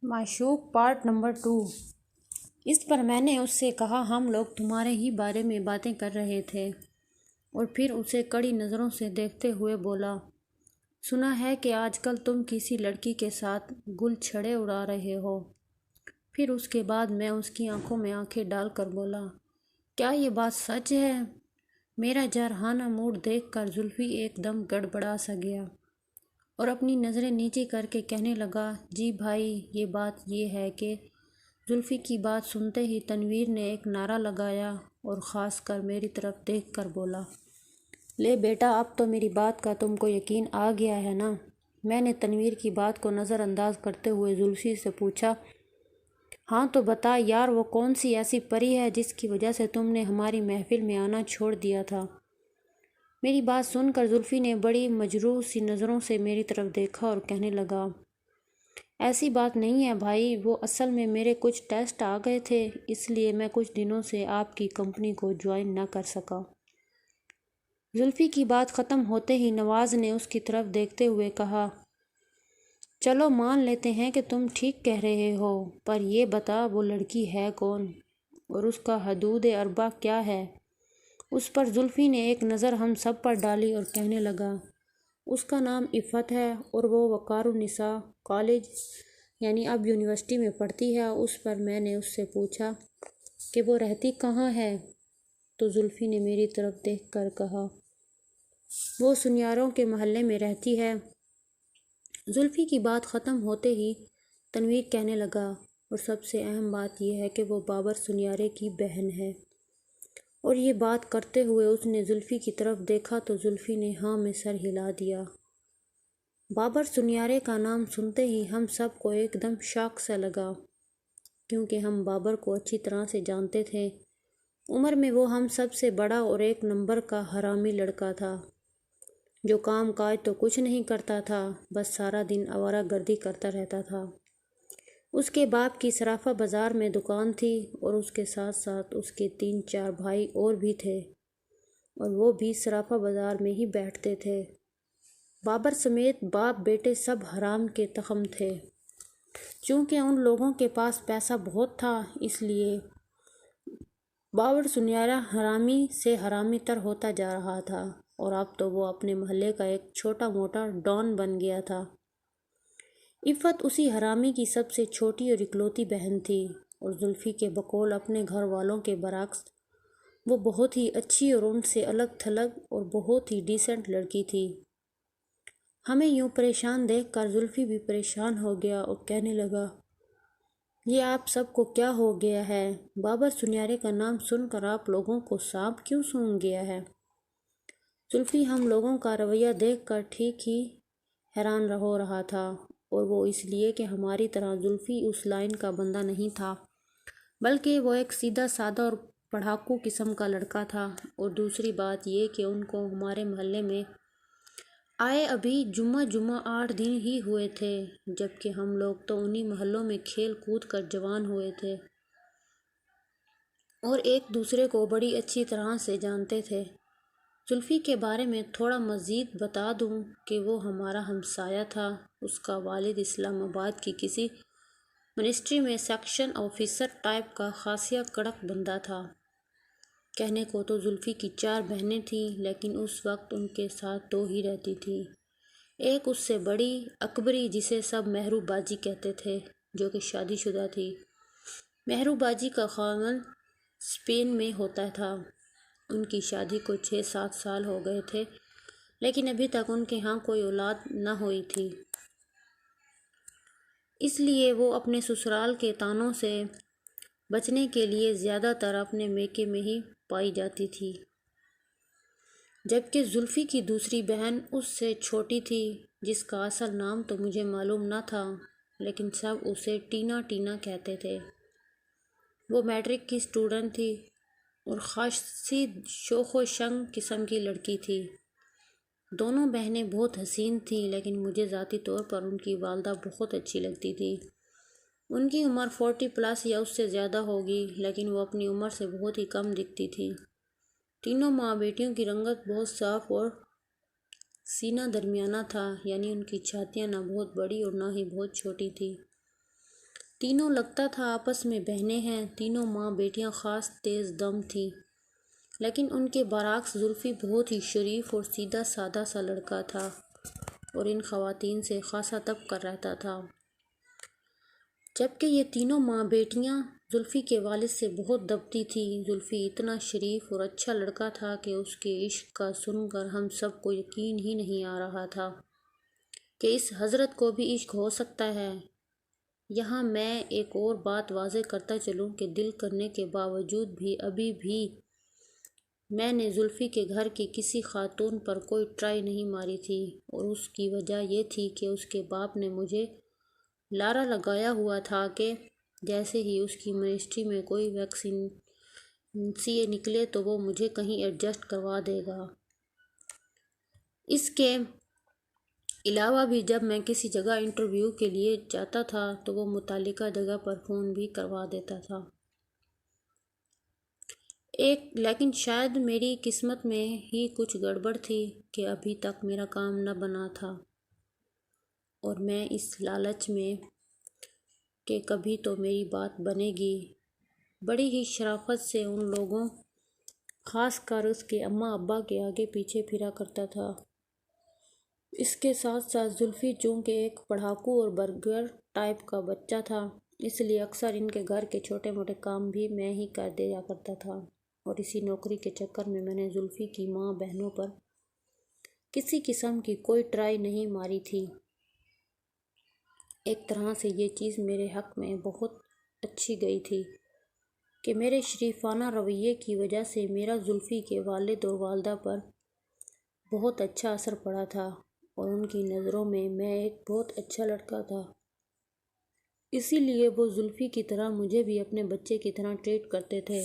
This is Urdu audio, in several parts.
معشوق پارٹ نمبر 2۔ اس پر میں نے اس سے کہا ہم لوگ تمہارے ہی بارے میں باتیں کر رہے تھے، اور پھر اسے کڑی نظروں سے دیکھتے ہوئے بولا، سنا ہے کہ آج کل تم کسی لڑکی کے ساتھ گل چھڑے اڑا رہے ہو۔ پھر اس کے بعد میں اس کی آنکھوں میں آنکھیں ڈال کر بولا، کیا یہ بات سچ ہے؟ میرا جارحانہ موڈ دیکھ کر زلفی ایک دم گڑبڑا سا گیا اور اپنی نظریں نیچی کر کے کہنے لگا، جی بھائی یہ بات یہ ہے کہ زلفی کی بات سنتے ہی تنویر نے ایک نعرہ لگایا اور خاص کر میری طرف دیکھ کر بولا، لے بیٹا اب تو میری بات کا تم کو یقین آ گیا ہے نا؟ میں نے تنویر کی بات کو نظر انداز کرتے ہوئے زلفی سے پوچھا، ہاں تو بتا یار، وہ کون سی ایسی پری ہے جس کی وجہ سے تم نے ہماری محفل میں آنا چھوڑ دیا تھا؟ میری بات سن کر زلفی نے بڑی مجروح سی نظروں سے میری طرف دیکھا اور کہنے لگا، ایسی بات نہیں ہے بھائی، وہ اصل میں میرے کچھ ٹیسٹ آ گئے تھے، اس لیے میں کچھ دنوں سے آپ کی کمپنی کو جوائن نہ کر سکا۔ زلفی کی بات ختم ہوتے ہی نواز نے اس کی طرف دیکھتے ہوئے کہا، چلو مان لیتے ہیں کہ تم ٹھیک کہہ رہے ہو، پر یہ بتا وہ لڑکی ہے کون اور اس کا حدود اربع کیا ہے؟ اس پر زلفی نے ایک نظر ہم سب پر ڈالی اور کہنے لگا، اس کا نام عفت ہے اور وہ وقار النساء کالج یعنی اب یونیورسٹی میں پڑھتی ہے۔ اس پر میں نے اس سے پوچھا کہ وہ رہتی کہاں ہے؟ تو زلفی نے میری طرف دیکھ کر کہا، وہ سنیاروں کے محلے میں رہتی ہے۔ زلفی کی بات ختم ہوتے ہی تنویر کہنے لگا، اور سب سے اہم بات یہ ہے کہ وہ بابر سنیارے کی بہن ہے۔ اور یہ بات کرتے ہوئے اس نے زلفی کی طرف دیکھا تو زلفی نے ہاں میں سر ہلا دیا۔ بابر سنیارے کا نام سنتے ہی ہم سب کو ایک دم شاک سا لگا، کیونکہ ہم بابر کو اچھی طرح سے جانتے تھے۔ عمر میں وہ ہم سب سے بڑا اور ایک نمبر کا حرامی لڑکا تھا، جو کام کاج تو کچھ نہیں کرتا تھا، بس سارا دن آوارہ گردی کرتا رہتا تھا۔ اس کے باپ کی صرافہ بازار میں دکان تھی اور اس کے ساتھ ساتھ اس کے 3-4 بھائی اور بھی تھے، اور وہ بھی صرافہ بازار میں ہی بیٹھتے تھے۔ بابر سمیت باپ بیٹے سب حرام کے تخم تھے۔ چونکہ ان لوگوں کے پاس پیسہ بہت تھا، اس لیے بابر سنیارہ حرامی سے حرامی تر ہوتا جا رہا تھا، اور اب تو وہ اپنے محلے کا ایک چھوٹا موٹا ڈان بن گیا تھا۔ عفت اسی حرامی کی سب سے چھوٹی اور اکلوتی بہن تھی، اور زلفی کے بقول اپنے گھر والوں کے برعکس وہ بہت ہی اچھی اور ان سے الگ تھلگ اور بہت ہی ڈیسنٹ لڑکی تھی۔ ہمیں یوں پریشان دیکھ کر زلفی بھی پریشان ہو گیا اور کہنے لگا، یہ آپ سب کو کیا ہو گیا ہے؟ بابر سنیارے کا نام سن کر آپ لوگوں کو سانپ کیوں سونگھ گیا ہے؟ زلفی ہم لوگوں کا رویہ دیکھ کر ٹھیک ہی حیران ہو رہا تھا، اور وہ اس لیے کہ ہماری طرح زلفی اس لائن کا بندہ نہیں تھا، بلکہ وہ ایک سیدھا سادہ اور پڑھاکو قسم کا لڑکا تھا۔ اور دوسری بات یہ کہ ان کو ہمارے محلے میں آئے ابھی جمعہ 8 دن ہی ہوئے تھے، جبکہ ہم لوگ تو انہی محلوں میں کھیل کود کر جوان ہوئے تھے اور ایک دوسرے کو بڑی اچھی طرح سے جانتے تھے۔ زلفی کے بارے میں تھوڑا مزید بتا دوں کہ وہ ہمارا ہمسایہ تھا۔ اس کا والد اسلام آباد کی کسی منسٹری میں سیکشن آفیسر ٹائپ کا خاصیہ کڑک بندہ تھا۔ کہنے کو تو زلفی کی 4 بہنیں تھیں، لیکن اس وقت ان کے ساتھ 2 ہی رہتی تھیں۔ ایک اس سے بڑی اکبری، جسے سب مہرو باجی کہتے تھے، جو کہ شادی شدہ تھی۔ مہرو باجی کا خاوند اسپین میں ہوتا تھا۔ ان کی شادی کو 6-7 سال ہو گئے تھے، لیکن ابھی تک ان کے ہاں کوئی اولاد نہ ہوئی تھی، اس لیے وہ اپنے سسرال کے طعنوں سے بچنے کے لیے زیادہ تر اپنے میکے میں ہی پائی جاتی تھی۔ جبکہ زلفی کی دوسری بہن اس سے چھوٹی تھی، جس کا اصل نام تو مجھے معلوم نہ تھا، لیکن سب اسے ٹینا کہتے تھے۔ وہ میٹرک کی اسٹوڈنٹ تھی اور خاصی شوخ و شنگ قسم کی لڑکی تھی۔ دونوں بہنیں بہت حسین تھیں، لیکن مجھے ذاتی طور پر ان کی والدہ بہت اچھی لگتی تھی۔ ان کی عمر 40+ یا اس سے زیادہ ہوگی، لیکن وہ اپنی عمر سے بہت ہی کم دکھتی تھی۔ تینوں ماں بیٹیوں کی رنگت بہت صاف اور سینہ درمیانہ تھا، یعنی ان کی چھاتیاں نہ بہت بڑی اور نہ ہی بہت چھوٹی تھی۔ تینوں لگتا تھا آپس میں بہنیں ہیں، تینوں ماں بیٹیاں خاص تیز دم تھیں، لیکن ان کے برعکس زلفی بہت ہی شریف اور سیدھا سادہ سا لڑکا تھا اور ان خواتین سے خاصا تب کر رہتا تھا، جبکہ یہ تینوں ماں بیٹیاں زلفی کے والد سے بہت دبتی تھیں۔ زلفی اتنا شریف اور اچھا لڑکا تھا کہ اس کے عشق کا سن کر ہم سب کو یقین ہی نہیں آ رہا تھا کہ اس حضرت کو بھی عشق ہو سکتا ہے۔ یہاں میں ایک اور بات واضح کرتا چلوں کہ دل کرنے کے باوجود بھی ابھی بھی میں نے زلفی کے گھر کی کسی خاتون پر کوئی ٹرائی نہیں ماری تھی، اور اس کی وجہ یہ تھی کہ اس کے باپ نے مجھے لارا لگایا ہوا تھا کہ جیسے ہی اس کی منسٹری میں کوئی ویکینسی نکلے تو وہ مجھے کہیں ایڈجسٹ کروا دے گا۔ اس کے علاوہ بھی جب میں کسی جگہ انٹرویو کے لیے جاتا تھا تو وہ متعلقہ جگہ پر فون بھی کروا دیتا تھا۔ لیکن شاید میری قسمت میں ہی کچھ گڑبڑ تھی کہ ابھی تک میرا کام نہ بنا تھا، اور میں اس لالچ میں کہ کبھی تو میری بات بنے گی بڑی ہی شرافت سے ان لوگوں، خاص کر اس کے اماں ابا کے آگے پیچھے پھرا کرتا تھا۔ اس کے ساتھ ساتھ زلفی چونکہ ایک پڑھاکو اور برگر ٹائپ کا بچہ تھا، اس لیے اکثر ان کے گھر کے چھوٹے موٹے کام بھی میں ہی کر دیا کرتا تھا، اور اسی نوکری کے چکر میں نے زلفی کی ماں بہنوں پر کسی قسم کی کوئی ٹرائی نہیں ماری تھی۔ ایک طرح سے یہ چیز میرے حق میں بہت اچھی گئی تھی کہ میرے شریفانہ رویے کی وجہ سے میرا زلفی کے والد اور والدہ پر بہت اچھا اثر پڑا تھا، اور ان کی نظروں میں ایک بہت اچھا لڑکا تھا، اسی لیے وہ زلفی کی طرح مجھے بھی اپنے بچے کی طرح ٹریٹ کرتے تھے۔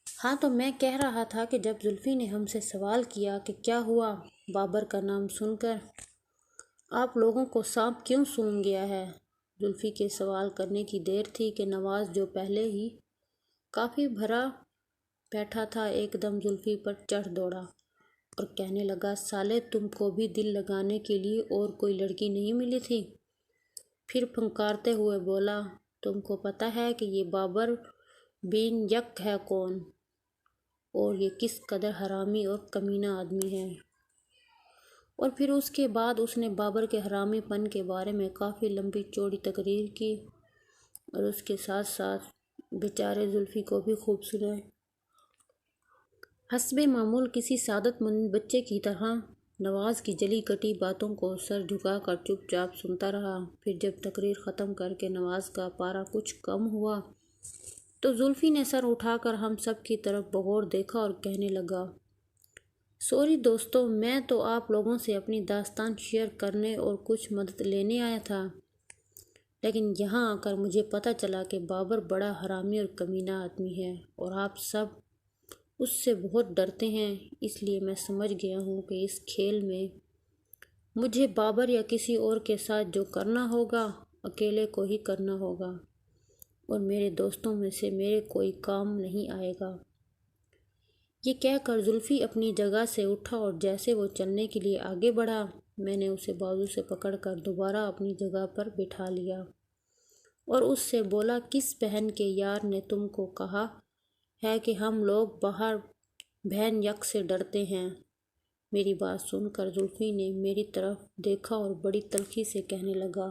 ہاں، تو میں کہہ رہا تھا کہ جب زلفی نے ہم سے سوال کیا کہ کیا ہوا، بابر کا نام سن کر آپ لوگوں کو سانپ کیوں سونگھ گیا ہے؟ زلفی کے سوال کرنے کی دیر تھی کہ نواز جو پہلے ہی کافی بھرا بیٹھا تھا ایک دم زلفی پر چڑھ دوڑا اور کہنے لگا، سالے تم کو بھی دل لگانے کے لیے اور کوئی لڑکی نہیں ملی تھی؟ پھر پھنکارتے ہوئے بولا، تم کو پتہ ہے کہ یہ بابر بن یک ہے کون، اور یہ کس قدر حرامی اور کمینہ آدمی ہے؟ اور پھر اس کے بعد اس نے بابر کے حرامی پن کے بارے میں کافی لمبی چوڑی تقریر کی، اور اس کے ساتھ ساتھ بیچارے زلفی کو بھی خوب سنائے۔ حسب معمول کسی سعادت مند بچے کی طرح نواز کی جلی کٹی باتوں کو سر جھکا کر چپ چاپ سنتا رہا۔ پھر جب تقریر ختم کر کے نواز کا پارا کچھ کم ہوا تو زلفی نے سر اٹھا کر ہم سب کی طرف بغور دیکھا اور کہنے لگا، سوری دوستو، میں تو آپ لوگوں سے اپنی داستان شیئر کرنے اور کچھ مدد لینے آیا تھا، لیکن یہاں آ کر مجھے پتہ چلا کہ بابر بڑا حرامی اور کمینہ آدمی ہے، اور آپ سب اس سے بہت ڈرتے ہیں۔ اس لیے میں سمجھ گیا ہوں کہ اس کھیل میں مجھے بابر یا کسی اور کے ساتھ جو کرنا ہوگا اکیلے کو ہی کرنا ہوگا، اور میرے دوستوں میں سے میرے کوئی کام نہیں آئے گا۔ یہ کہہ کر زلفی اپنی جگہ سے اٹھا اور جیسے وہ چلنے کے لیے آگے بڑھا، میں نے اسے بازو سے پکڑ کر دوبارہ اپنی جگہ پر بٹھا لیا اور اس سے بولا، کس بہن کے یار نے تم کو کہا ہے کہ ہم لوگ باہر بہن یک سے ڈرتے ہیں؟ میری بات سن کر زلفی نے میری طرف دیکھا اور بڑی تلخی سے کہنے لگا،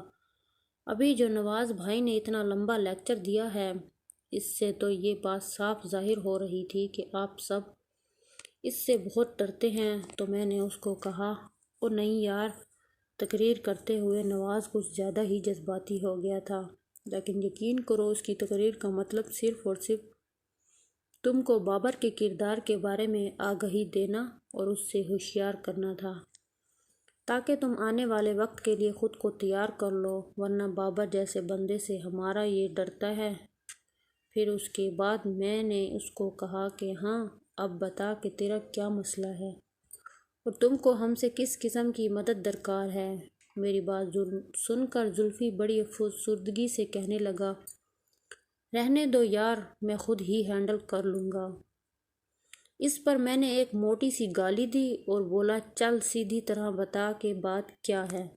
ابھی جو نواز بھائی نے اتنا لمبا لیکچر دیا ہے، اس سے تو یہ بات صاف ظاہر ہو رہی تھی کہ آپ سب اس سے بہت ڈرتے ہیں۔ تو میں نے اس کو کہا، او نہیں یار۔ تقریر کرتے ہوئے نواز کچھ زیادہ ہی جذباتی ہو گیا تھا، لیکن یقین کرو اس کی تقریر کا مطلب صرف اور صرف تم کو بابر کے کردار کے بارے میں آگہی دینا اور اس سے ہوشیار کرنا تھا، تاکہ تم آنے والے وقت کے لیے خود کو تیار کر لو، ورنہ بابر جیسے بندے سے ہمارا یہ ڈرتا ہے۔ پھر اس کے بعد میں نے اس کو کہا کہ ہاں، اب بتا کہ تیرا کیا مسئلہ ہے اور تم کو ہم سے کس قسم کی مدد درکار ہے؟ میری بات سن کر زلفی بڑی افسردگی سے کہنے لگا، رہنے دو یار، میں خود ہی ہینڈل کر لوں گا۔ اس پر میں نے ایک موٹی سی گالی دی اور بولا، چل سیدھی طرح بتا کہ بات کیا ہے۔